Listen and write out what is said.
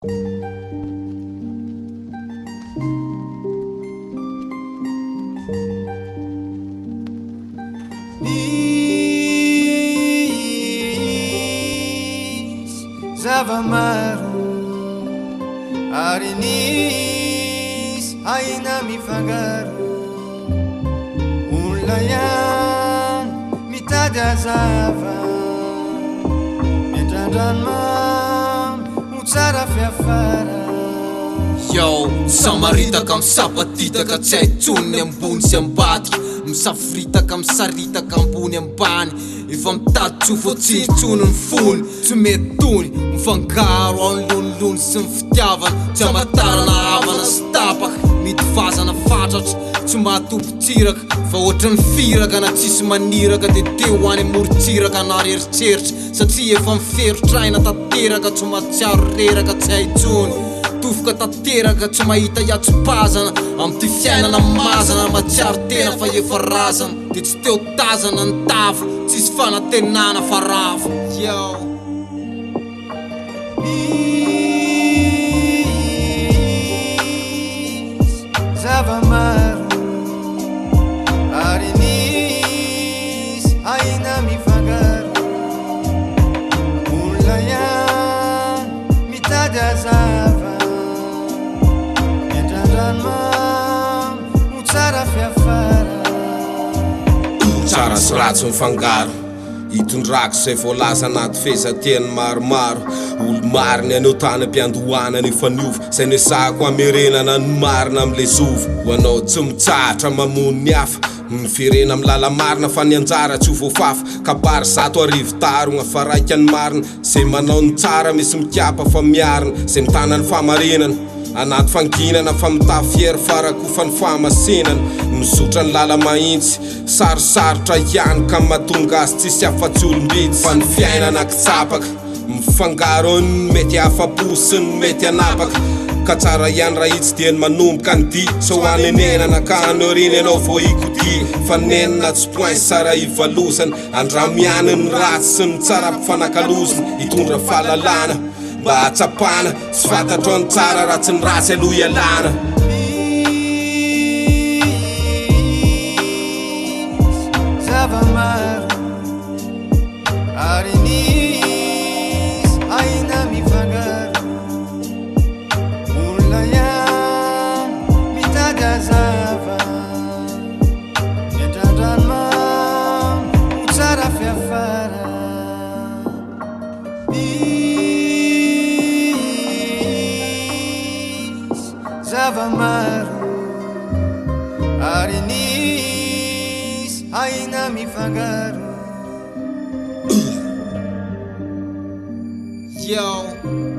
Zava-maro ary nisy aina mifangaro olona ihany mitady hazava Miandrandra mamy tsara fiafaràna. Yo, samaritaka misapatitaka tsy haitsony ambony sy ambadika misafiritaka misaritaka ambony ambany efa mitady tsofo tsiritsony ny fony tsy mety tony mifangaro an'lonilony sy ny fitiavana tsy amatarana havana sy tapaka mity vazana fatratra tsy mahatompitsiraka fa ohatrany firaka na tsisy maniraka de teo hoany amorontsiraka na reritreritra satria efa miferotraina tanteraka tsy mahatsiaro reraka tsy haitsony tofoka tanteraka tsy mahita iatsopazana amty fiainana mazana matsiaro tena fa efa razana de tsy teo tazana ny tava tsisy fanantenana fa rava. Yo, zava-maro ary nisy aina mifangaro olona ihany mitady hazava Miandrandra mamy tsara fiafaràna. Tsara sy ratsy mifangaro hitondrako zay voalaza anaty fezateny maromaro olo mariny aneo tany ampiandohana ny faniova zay nesako amerenana ny marina amle zovo ho anao tsy mitsahatra mamony ny hafa mifirena amy lala marina fa ny anjara tsy ho voafafa kabary zato arivo tarogna fa raika ny marina zay manao ny tsara misy mikiapa fa miarina zay mitana ny famarinana anaty fanginana fa mitafiera farakofa ny fahamasinana misotra ny lala mahitsy sarosarotra ihany ka mahatonga azy tsisy afa-tsy olombitsy fa ny fiainana kitsapaka mifangaro ny mety afa-po sy ny mety anapaka ka tsara ihany raha itsy dia ny manomboka ny di so hanenenana ka anoriny ianao vo ikodi fa nenina tsy point sara ivalosana andramiany ny ratsy sy ny tsara mpifanakalozana hitondra fahalalana mba hatsapana tsy fantatro ny tsara raha tsy ny ratsy aloha ialana. Zava-maro ary nisy aina mifangaro olona ihany mitady hazava Miandrandra mamy tsara fiafaràna. Zava-maro ary nisy aina mifangaro. yo.